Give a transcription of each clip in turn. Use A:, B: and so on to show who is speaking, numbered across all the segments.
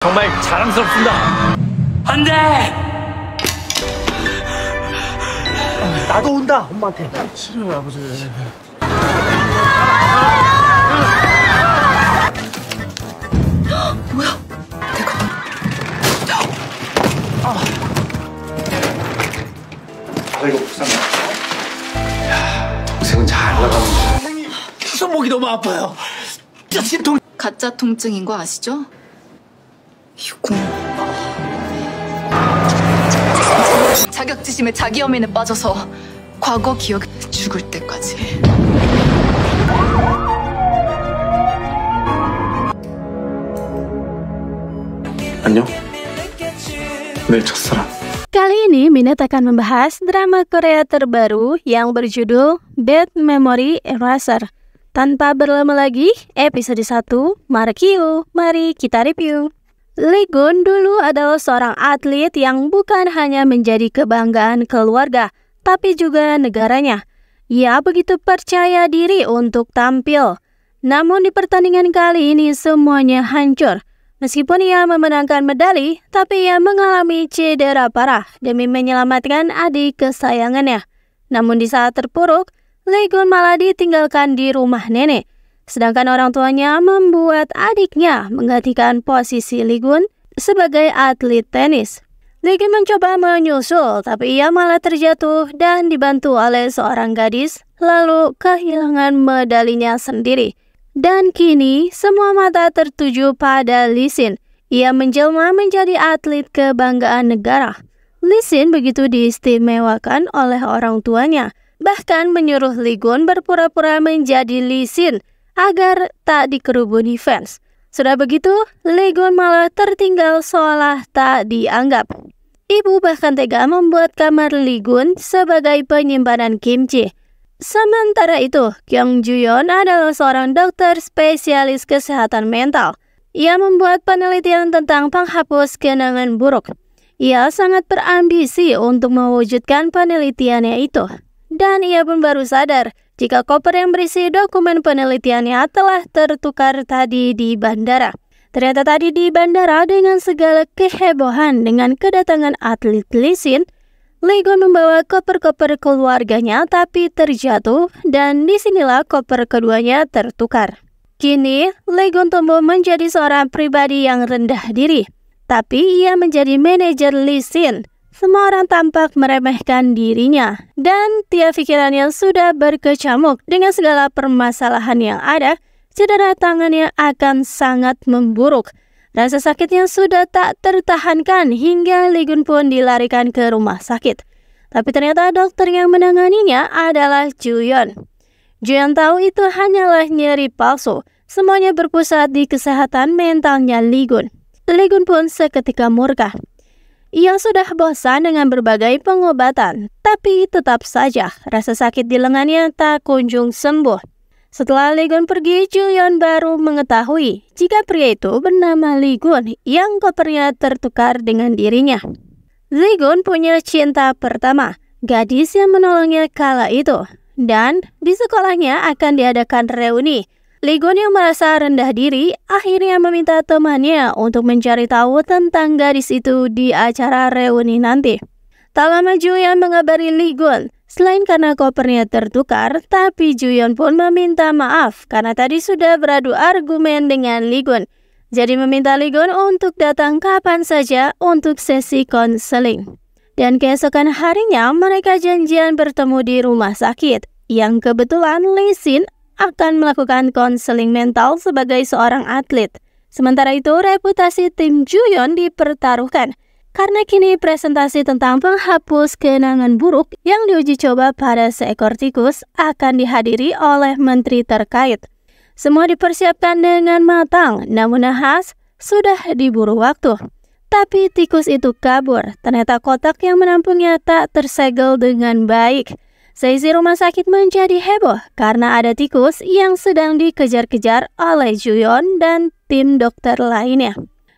A: 정말 자랑스럽습니다. 안 돼!
B: 나도 온다, 엄마한테.
C: 싫어요, 아버지.
D: 뭐야?
C: 이거 불쌍해. 야, 동생은 잘 나가는데.
B: 손목이 너무 아파요. 심통.
D: 가짜 통증인 거 아시죠? 유공. 자격지심에 자기 혐의에 빠져서 과거 기억 죽을 때까지.
C: 안녕? 내 첫사랑.
E: Kali ini Minat akan membahas drama Korea terbaru yang berjudul Bad Memory Eraser. Tanpa berlama lagi, episode 1, mari kita review. Lee Gun dulu adalah seorang atlet yang bukan hanya menjadi kebanggaan keluarga, tapi juga negaranya. Ia begitu percaya diri untuk tampil. Namun di pertandingan kali ini semuanya hancur. Meskipun ia memenangkan medali, tapi ia mengalami cedera parah demi menyelamatkan adik kesayangannya. Namun di saat terpuruk, Lee Gun malah ditinggalkan di rumah nenek. Sedangkan orang tuanya membuat adiknya menggantikan posisi Lee Gun sebagai atlet tenis. Lee Gun mencoba menyusul, tapi ia malah terjatuh dan dibantu oleh seorang gadis, lalu kehilangan medalinya sendiri. Dan kini semua mata tertuju pada Lee Sin. Ia menjelma menjadi atlet kebanggaan negara. Lee Sin begitu diistimewakan oleh orang tuanya, bahkan menyuruh Lee Gun berpura-pura menjadi Lee Sin agar tak dikerubuni fans. Sudah begitu, Lee Gun malah tertinggal seolah tak dianggap. Ibu bahkan tega membuat kamar Lee Gun sebagai penyimpanan kimchi. Sementara itu, Kyung Ju-yeon adalah seorang dokter spesialis kesehatan mental. Ia membuat penelitian tentang penghapus kenangan buruk. Ia sangat berambisi untuk mewujudkan penelitiannya itu. Dan ia pun baru sadar jika koper yang berisi dokumen penelitiannya telah tertukar tadi di bandara. Ternyata tadi di bandara dengan segala kehebohan dengan kedatangan atlet Lee Sin, Lee Gun membawa koper-koper keluarganya tapi terjatuh dan disinilah koper keduanya tertukar. Kini, Lee Gun tumbuh menjadi seorang pribadi yang rendah diri. Tapi ia menjadi manajer Lee Sin. Semua orang tampak meremehkan dirinya dan tiap pikirannya sudah berkecamuk dengan segala permasalahan yang ada. Cedera tangannya akan sangat memburuk. Rasa sakitnya sudah tak tertahankan hingga Lee Gun pun dilarikan ke rumah sakit. Tapi ternyata dokter yang menanganinya adalah Ju-yeon. Ju-yeon tahu itu hanyalah nyeri palsu. Semuanya berpusat di kesehatan mentalnya Lee Gun. Lee Gun pun seketika murka. Ia sudah bosan dengan berbagai pengobatan, tapi tetap saja rasa sakit di lengannya tak kunjung sembuh. Setelah Lee Gun pergi, Ju-yeon baru mengetahui jika pria itu bernama Lee Gun yang kopernya tertukar dengan dirinya. Lee Gun punya cinta pertama, gadis yang menolongnya kala itu. Dan di sekolahnya akan diadakan reuni. Lee Gun yang merasa rendah diri akhirnya meminta temannya untuk mencari tahu tentang gadis itu di acara reuni nanti. Tak lama Ju-yeon mengabari Lee Gun. Selain karena kopernya tertukar, tapi Ju-yeon pun meminta maaf karena tadi sudah beradu argumen dengan Lee Gun. Jadi meminta Lee Gun untuk datang kapan saja untuk sesi konseling. Dan keesokan harinya mereka janjian bertemu di rumah sakit, yang kebetulan Lee Sin akan melakukan konseling mental sebagai seorang atlet. Sementara itu, reputasi tim Ju-yeon dipertaruhkan karena kini presentasi tentang penghapus kenangan buruk yang diuji coba pada seekor tikus akan dihadiri oleh menteri terkait. Semua dipersiapkan dengan matang, namun nahas sudah diburu waktu. Tapi tikus itu kabur. Ternyata kotak yang menampungnya tak tersegel dengan baik. Seisi rumah sakit menjadi heboh karena ada tikus yang sedang dikejar-kejar oleh Ju-yeon dan tim dokter lainnya.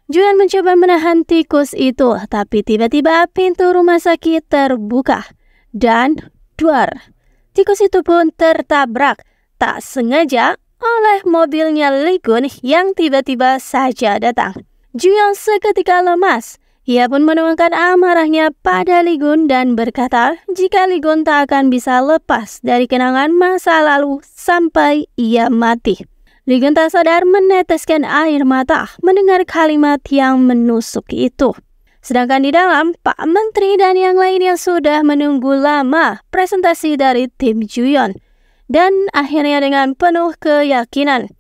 E: Ju-yeon mencoba menahan tikus itu, tapi tiba-tiba pintu rumah sakit terbuka. Dan duar, tikus itu pun tertabrak tak sengaja oleh mobilnya Lee Gun yang tiba-tiba saja datang. Juyeon seketika lemas. Ia pun menuangkan amarahnya pada Lee Gun dan berkata jika Lee Gun tak akan bisa lepas dari kenangan masa lalu sampai ia mati. Lee Gun tak sadar meneteskan air mata mendengar kalimat yang menusuk itu. Sedangkan di dalam, Pak Menteri dan yang lainnya sudah menunggu lama presentasi dari tim Juyeon. Dan akhirnya dengan penuh keyakinan,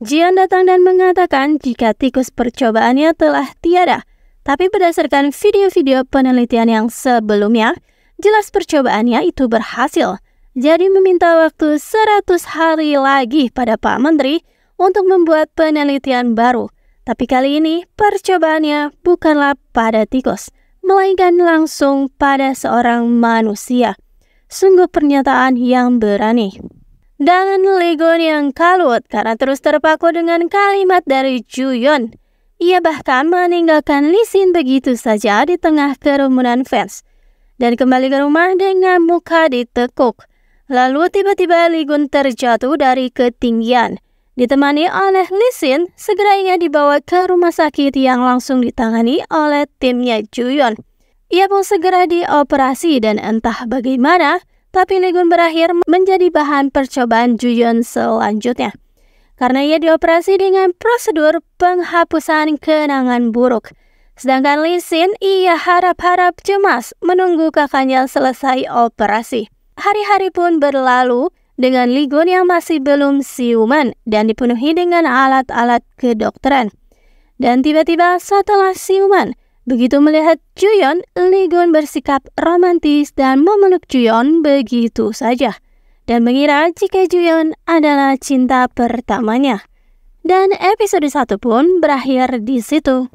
E: Jian datang dan mengatakan jika tikus percobaannya telah tiada. Tapi berdasarkan video-video penelitian yang sebelumnya, jelas percobaannya itu berhasil. Jadi meminta waktu 100 hari lagi pada Pak Menteri untuk membuat penelitian baru. Tapi kali ini percobaannya bukanlah pada tikus, melainkan langsung pada seorang manusia. Sungguh pernyataan yang berani. Dan Lee Gun yang kalut karena terus terpaku dengan kalimat dari Juyeon. Ia bahkan meninggalkan Lee Sin begitu saja di tengah kerumunan fans. Dan kembali ke rumah dengan muka ditekuk. Lalu tiba-tiba Lee Gun terjatuh dari ketinggian. Ditemani oleh Lee Sin, segera ia dibawa ke rumah sakit yang langsung ditangani oleh timnya Juyeon. Ia pun segera dioperasi dan entah bagaimana, tapi Lee Gun berakhir menjadi bahan percobaan Juyeon selanjutnya. Karena ia dioperasi dengan prosedur penghapusan kenangan buruk. Sedangkan Lee Sin, ia harap-harap cemas menunggu kakaknya selesai operasi. Hari-hari pun berlalu dengan Lee Gun yang masih belum siuman dan dipenuhi dengan alat-alat kedokteran. Dan tiba-tiba setelah siuman, begitu melihat Juyeon, Lee Gun bersikap romantis dan memeluk Juyeon begitu saja. Dan mengira jika Juyeon adalah cinta pertamanya. Dan episode 1 pun berakhir di situ.